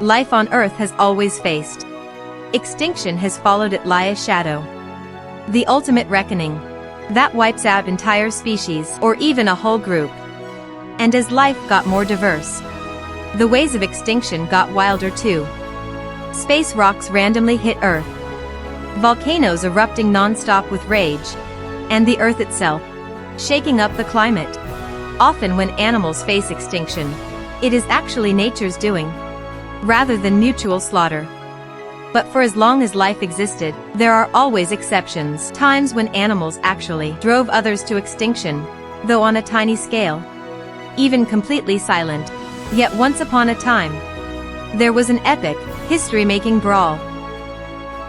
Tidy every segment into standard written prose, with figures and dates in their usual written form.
life on Earth has always faced. Extinction has followed it like a shadow. The ultimate reckoning. That wipes out entire species, or even a whole group. And as life got more diverse, the ways of extinction got wilder too. Space rocks randomly hit Earth. Volcanoes erupting non-stop with rage. And the Earth itself, shaking up the climate. Often when animals face extinction, it is actually nature's doing, rather than mutual slaughter. But for as long as life existed, there are always exceptions. Times when animals actually drove others to extinction, though on a tiny scale. Even completely silent. Yet once upon a time, there was an epic, history-making brawl.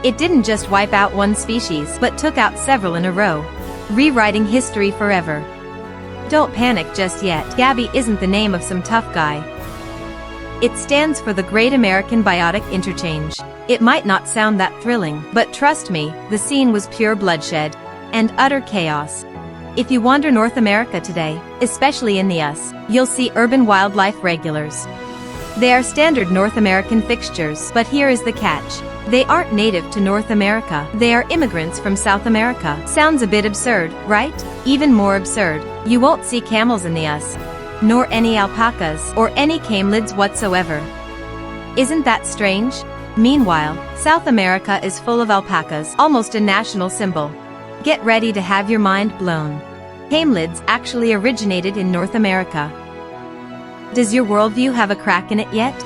It didn't just wipe out one species, but took out several in a row, rewriting history forever. Don't panic just yet. GABI isn't the name of some tough guy. It stands for the Great American Biotic Interchange. It might not sound that thrilling, but trust me, the scene was pure bloodshed and utter chaos. If you wander North America today, especially in the US, you'll see urban wildlife regulars. They are standard North American fixtures, but here is the catch. They aren't native to North America. They are immigrants from South America. Sounds a bit absurd, right? Even more absurd, you won't see camels in the US, nor any alpacas, or any camelids whatsoever. Isn't that strange? Meanwhile, South America is full of alpacas, almost a national symbol. Get ready to have your mind blown. Camelids actually originated in North America. Does your worldview have a crack in it yet?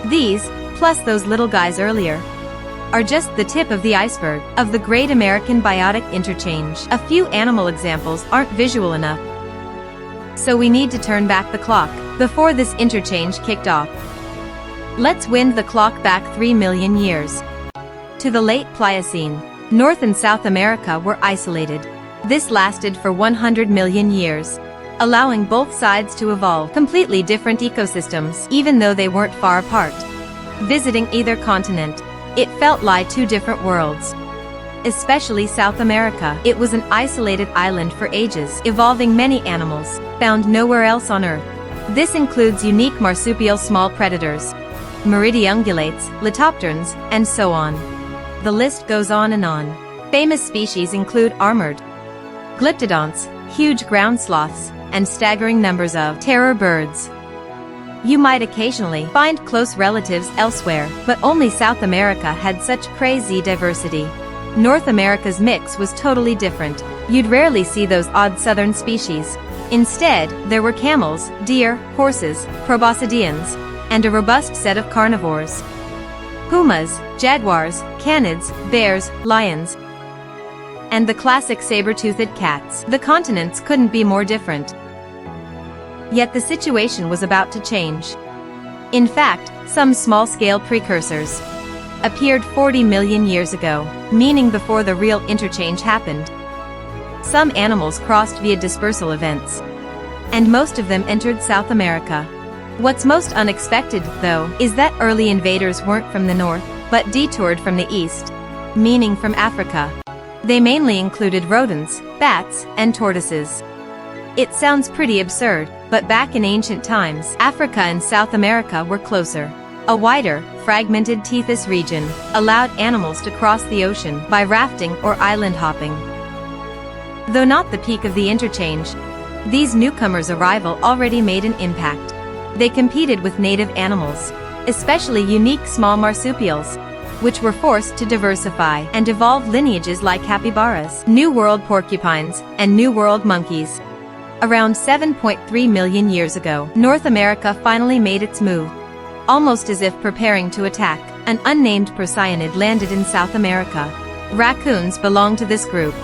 These, plus those little guys earlier, are just the tip of the iceberg of the Great American Biotic Interchange. A few animal examples aren't visual enough, so we need to turn back the clock before this interchange kicked off. Let's wind the clock back 3 million years. To the late Pliocene, North and South America were isolated. This lasted for 100 million years, allowing both sides to evolve completely different ecosystems, even though they weren't far apart. Visiting either continent, it felt like two different worlds. Especially South America, it was an isolated island for ages, evolving many animals found nowhere else on Earth. This includes unique marsupial small predators, meridiungulates, litopterns, and so on. The list goes on and on. Famous species include armored glyptodonts, huge ground sloths, and staggering numbers of terror birds. You might occasionally find close relatives elsewhere, but only South America had such crazy diversity. North America's mix was totally different. You'd rarely see those odd southern species. Instead, there were camels, deer, horses, proboscideans, and a robust set of carnivores. Pumas, jaguars, canids, bears, lions, and the classic saber-toothed cats. The continents couldn't be more different. Yet the situation was about to change. In fact, some small-scale precursors appeared 40 million years ago, meaning before the real interchange happened. Some animals crossed via dispersal events, and most of them entered South America. What's most unexpected, though, is that early invaders weren't from the north, but detoured from the east, meaning from Africa. They mainly included rodents, bats, and tortoises. It sounds pretty absurd, but back in ancient times, Africa and South America were closer. A wider, fragmented Tethys region allowed animals to cross the ocean by rafting or island hopping. Though not the peak of the interchange, these newcomers' arrival already made an impact. They competed with native animals, especially unique small marsupials, which were forced to diversify and evolve lineages like capybaras, New World porcupines, and New World monkeys. Around 7.3 million years ago, North America finally made its move. Almost as if preparing to attack, an unnamed procyanid landed in South America. Raccoons belong to this group.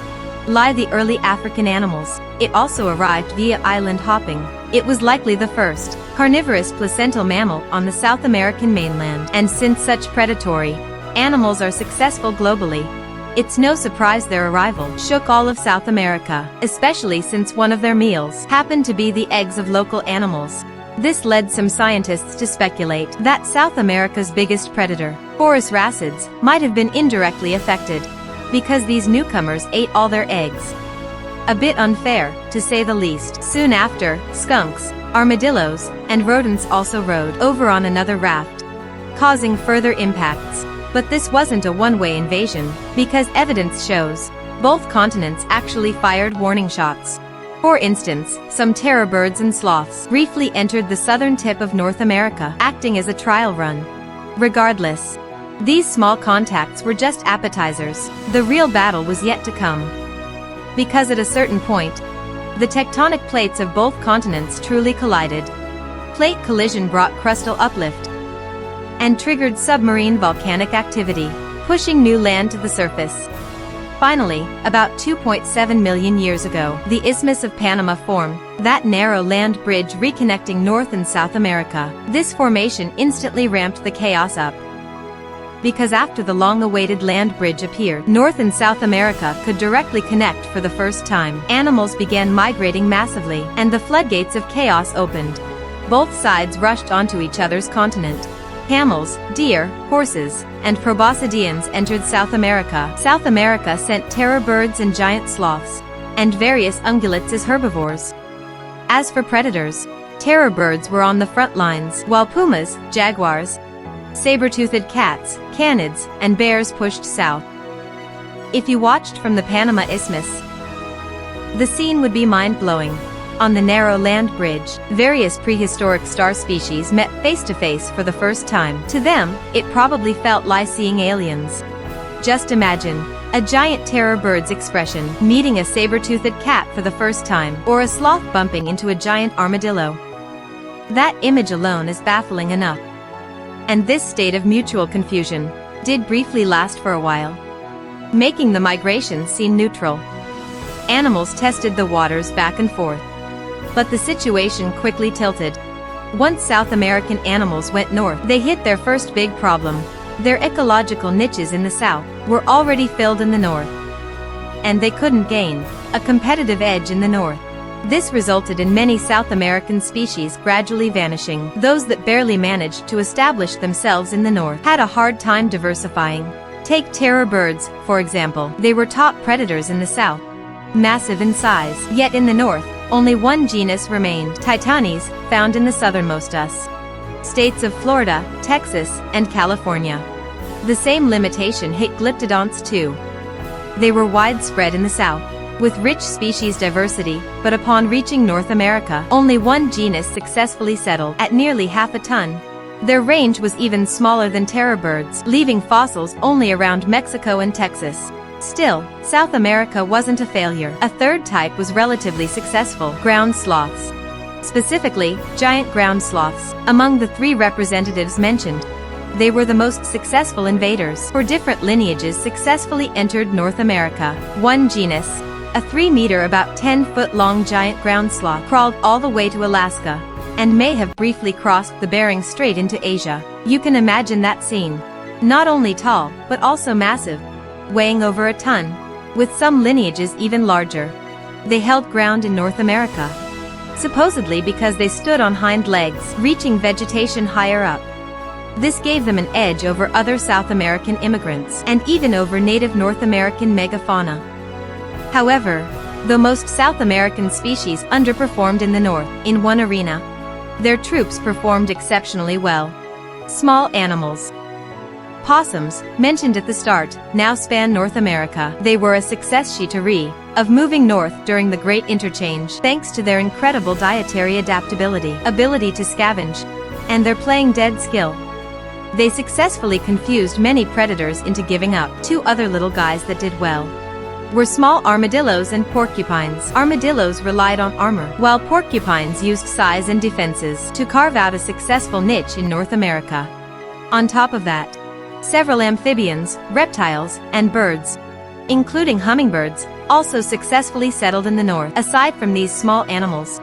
Like the early African animals, it also arrived via island hopping. It was likely the first carnivorous placental mammal on the South American mainland, and since such predatory animals are successful globally, it's no surprise their arrival shook all of South America, especially since one of their meals happened to be the eggs of local animals. This led some scientists to speculate that South America's biggest predator, Porus racids, might have been indirectly affected, because these newcomers ate all their eggs. A bit unfair, to say the least. Soon after, skunks, armadillos, and rodents also rode over on another raft, causing further impacts. But this wasn't a one-way invasion, because evidence shows both continents actually fired warning shots. For instance, some terror birds and sloths briefly entered the southern tip of North America, acting as a trial run. Regardless, these small contacts were just appetizers. The real battle was yet to come. Because at a certain point, the tectonic plates of both continents truly collided. Plate collision brought crustal uplift and triggered submarine volcanic activity, pushing new land to the surface. Finally, about 2.7 million years ago, the Isthmus of Panama formed, that narrow land bridge reconnecting North and South America. This formation instantly ramped the chaos up. Because after the long-awaited land bridge appeared, North and South America could directly connect for the first time. Animals began migrating massively, and the floodgates of chaos opened. Both sides rushed onto each other's continent. Camels, deer, horses, and proboscideans entered South America. South America sent terror birds and giant sloths, and various ungulates as herbivores. As for predators, terror birds were on the front lines, while pumas, jaguars, saber-toothed cats, canids, and bears pushed south. If you watched from the Panama Isthmus, the scene would be mind-blowing. On the narrow land bridge, various prehistoric star species met face-to-face for the first time. To them, it probably felt like seeing aliens. Just imagine a giant terror bird's expression meeting a saber-toothed cat for the first time, or a sloth bumping into a giant armadillo. That image alone is baffling enough. And this state of mutual confusion did briefly last for a while, making the migration seem neutral. Animals tested the waters back and forth. But the situation quickly tilted. Once South American animals went north, they hit their first big problem. Their ecological niches in the south were already filled in the north, and they couldn't gain a competitive edge in the north. This resulted in many South American species gradually vanishing. Those that barely managed to establish themselves in the north had a hard time diversifying. Take terror birds, for example. They were top predators in the south, massive in size. Yet in the north, only one genus remained, Titanes, found in the southernmost US states of Florida, Texas, and California. The same limitation hit glyptodonts too. They were widespread in the south, with rich species diversity, but upon reaching North America, only one genus successfully settled, at nearly half a ton. Their range was even smaller than terror birds, leaving fossils only around Mexico and Texas. Still, South America wasn't a failure. A third type was relatively successful: ground sloths. Specifically, giant ground sloths. Among the three representatives mentioned, they were the most successful invaders. For different lineages successfully entered North America. One genus, a 3-meter about 10-foot-long giant ground sloth, crawled all the way to Alaska, and may have briefly crossed the Bering Strait into Asia. You can imagine that scene. Not only tall, but also massive, weighing over a ton, with some lineages even larger. They held ground in North America, supposedly because they stood on hind legs, reaching vegetation higher up. This gave them an edge over other South American immigrants, and even over native North American megafauna. However, though most South American species underperformed in the north, in one arena, their troops performed exceptionally well. Small animals. Possums, mentioned at the start, now span North America. They were a success-story of moving north during the Great Interchange, thanks to their incredible dietary adaptability, ability to scavenge, and their playing dead skill. They successfully confused many predators into giving up. Two other little guys that did well were small armadillos and porcupines. Armadillos relied on armor, while porcupines used size and defenses to carve out a successful niche in North America. On top of that, several amphibians, reptiles, and birds, including hummingbirds, also successfully settled in the north. Aside from these small animals,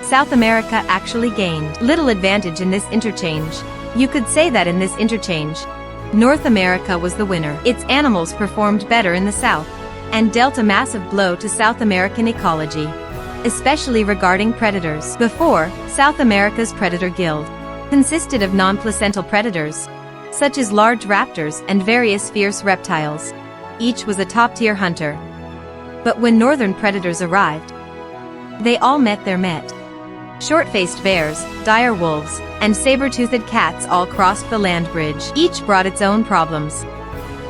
South America actually gained little advantage in this interchange. You could say that in this interchange, North America was the winner. Its animals performed better in the south, and dealt a massive blow to South American ecology, especially regarding predators. Before, South America's predator guild consisted of non-placental predators, such as large raptors and various fierce reptiles. Each was a top-tier hunter. But when northern predators arrived, they all met their met. Short-faced bears, dire wolves, and saber-toothed cats all crossed the land bridge. Each brought its own problems.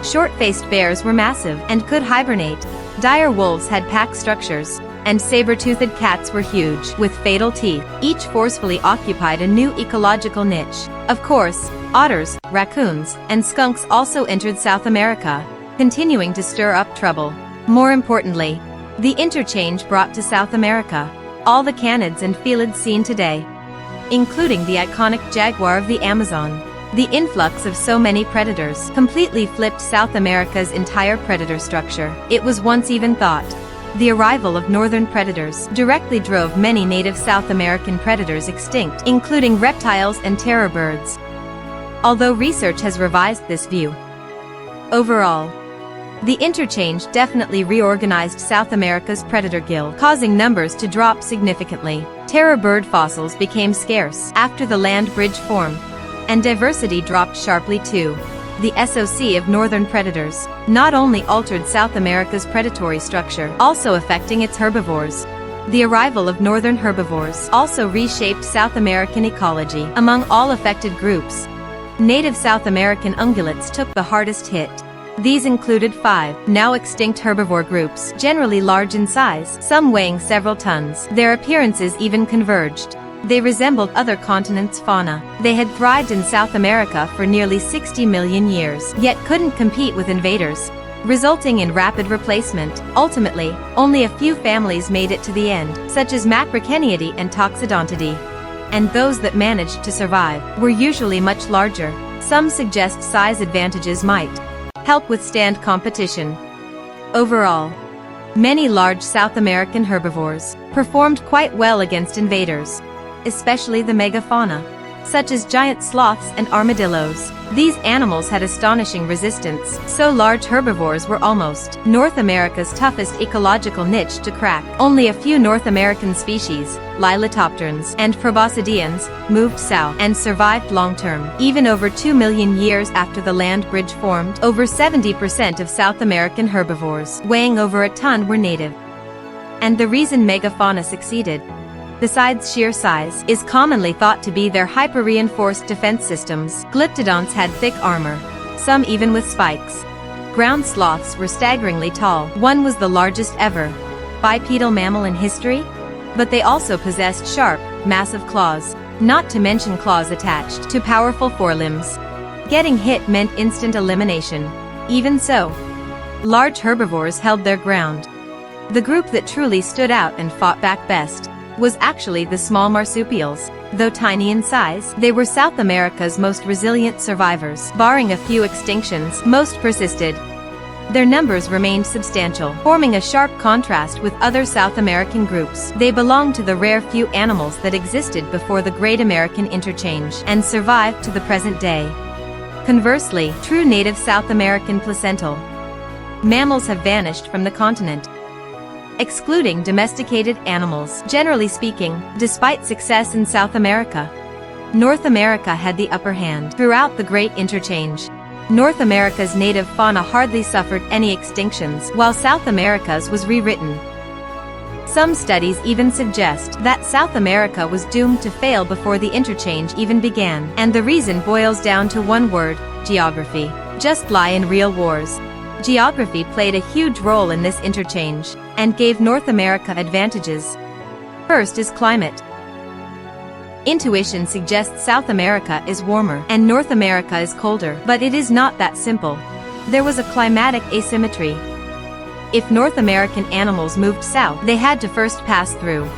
Short-faced bears were massive and could hibernate. Dire wolves had pack structures, and saber-toothed cats were huge, with fatal teeth. Each forcefully occupied a new ecological niche. Of course, otters, raccoons, and skunks also entered South America, continuing to stir up trouble. More importantly, the interchange brought to South America all the canids and felids seen today, including the iconic jaguar of the Amazon. The influx of so many predators completely flipped South America's entire predator structure. It was once even thought the arrival of northern predators directly drove many native South American predators extinct, including reptiles and terror birds. Although research has revised this view, overall, the interchange definitely reorganized South America's predator gill, causing numbers to drop significantly. Terror bird fossils became scarce after the land bridge formed, and diversity dropped sharply too. The SOC of northern predators not only altered South America's predatory structure, also affecting its herbivores. The arrival of northern herbivores also reshaped South American ecology. Among all affected groups, native South American ungulates took the hardest hit. These included 5 now extinct herbivore groups, generally large in size, some weighing several tons. Their appearances even converged. They resembled other continents' fauna. They had thrived in South America for nearly 60 million years, yet couldn't compete with invaders, resulting in rapid replacement. Ultimately, only a few families made it to the end, such as Macrocanidae and Toxodontidae. And those that managed to survive were usually much larger. Some suggest size advantages might help withstand competition. Overall, many large South American herbivores performed quite well against invaders, especially the megafauna, such as giant sloths and armadillos. These animals had astonishing resistance, so large herbivores were almost North America's toughest ecological niche to crack. Only a few North American species, Lilitopterans and proboscideans, moved south and survived long-term. Even over 2 million years after the land bridge formed, over 70% of South American herbivores, weighing over a ton, were native. And the reason megafauna succeeded, besides sheer size, is commonly thought to be their hyper-reinforced defense systems. Glyptodonts had thick armor, some even with spikes. Ground sloths were staggeringly tall. One was the largest ever bipedal mammal in history, but they also possessed sharp, massive claws, not to mention claws attached to powerful forelimbs. Getting hit meant instant elimination. Even so, large herbivores held their ground. The group that truly stood out and fought back best was actually the small marsupials. Though tiny in size, they were South America's most resilient survivors. Barring a few extinctions, most persisted. Their numbers remained substantial, forming a sharp contrast with other South American groups. They belonged to the rare few animals that existed before the Great American Interchange, and survived to the present day. Conversely, true native South American placental mammals have vanished from the continent, excluding domesticated animals. Generally speaking, despite success in South America, North America had the upper hand. Throughout the Great Interchange, North America's native fauna hardly suffered any extinctions, while South America's was rewritten. Some studies even suggest that South America was doomed to fail before the interchange even began, and the reason boils down to one word: geography. Just lie in real wars. Geography played a huge role in this interchange, and gave North America advantages. First is climate. Intuition suggests South America is warmer, and North America is colder, but it is not that simple. There was a climatic asymmetry. If North American animals moved south, they had to first pass through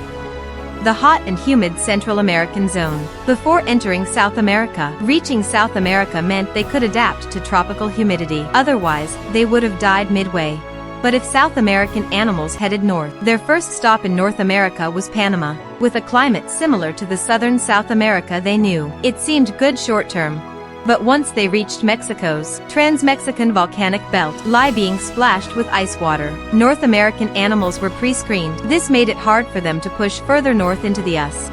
the hot and humid Central American zone before entering South America. Reaching South America meant they could adapt to tropical humidity, otherwise, they would have died midway. But if South American animals headed north, their first stop in North America was Panama, with a climate similar to the southern South America they knew. It seemed good short-term. But once they reached Mexico's trans-Mexican volcanic belt, being splashed with ice water, North American animals were pre-screened. This made it hard for them to push further north into the US.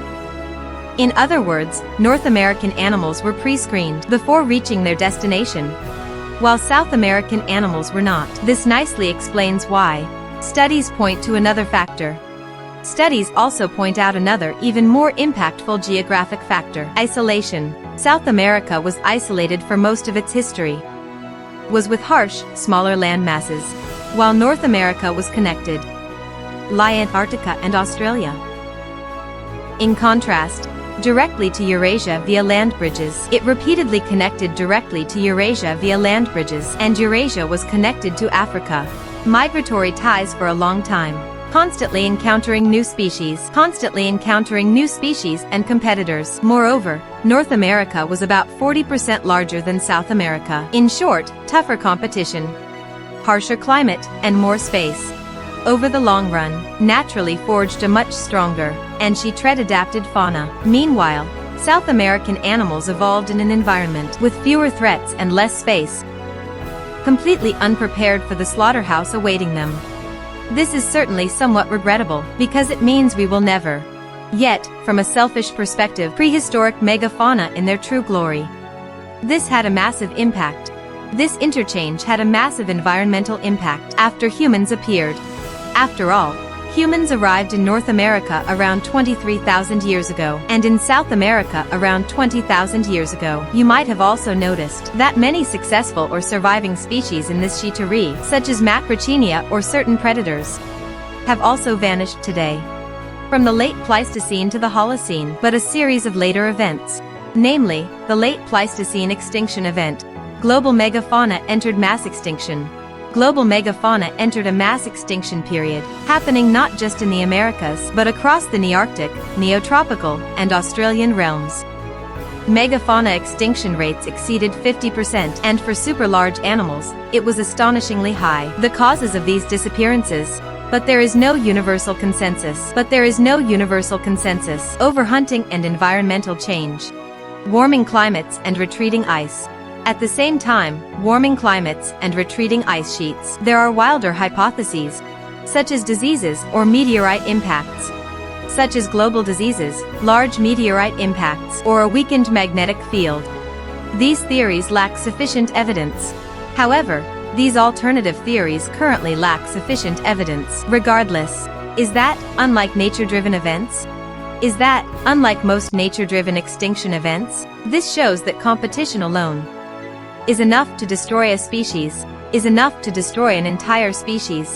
In other words, North American animals were pre-screened before reaching their destination, while South American animals were not. This nicely explains why. Studies point to another factor. Studies also point out another even more impactful geographic factor: isolation. South America was isolated for most of its history, was with harsh, smaller land masses, while North America was connected, lie Antarctica and Australia. In contrast, directly to Eurasia via land bridges. It repeatedly connected directly to Eurasia via land bridges, and Eurasia was connected to Africa. Migratory ties for a long time. Constantly encountering new species and competitors. Moreover, North America was about 40% larger than South America. In short, tougher competition, harsher climate, and more space. Over the long run, naturally forged a much stronger, and she-tread adapted fauna. Meanwhile, South American animals evolved in an environment with fewer threats and less space, completely unprepared for the slaughterhouse awaiting them. This is certainly somewhat regrettable, because it means we will never. Yet, from a selfish perspective, prehistoric megafauna in their true glory. This had a massive impact. This interchange had a massive environmental impact after humans appeared. After all, humans arrived in North America around 23,000 years ago, and in South America around 20,000 years ago. You might have also noticed that many successful or surviving species in this Quaternary, such as Macrauchenia or certain predators, have also vanished today. From the late Pleistocene to the Holocene, but a series of later events, namely, the late Pleistocene extinction event, global megafauna entered mass extinction. Global megafauna entered a mass extinction period, happening not just in the Americas, but across the Nearctic, Neotropical, and Australian realms. Megafauna extinction rates exceeded 50%, and for super-large animals, it was astonishingly high. The causes of these disappearances, but there is no universal consensus. Overhunting and environmental change. Warming climates and retreating ice. At the same time, warming climates and retreating ice sheets. There are wilder hypotheses, such as diseases or meteorite impacts, such as global diseases, large meteorite impacts, or a weakened magnetic field. These theories lack sufficient evidence. However, these alternative theories currently lack sufficient evidence. Regardless, is that, unlike nature-driven events? Is that, unlike most nature-driven extinction events? This shows that competition alone is enough to destroy a species, is enough to destroy an entire species.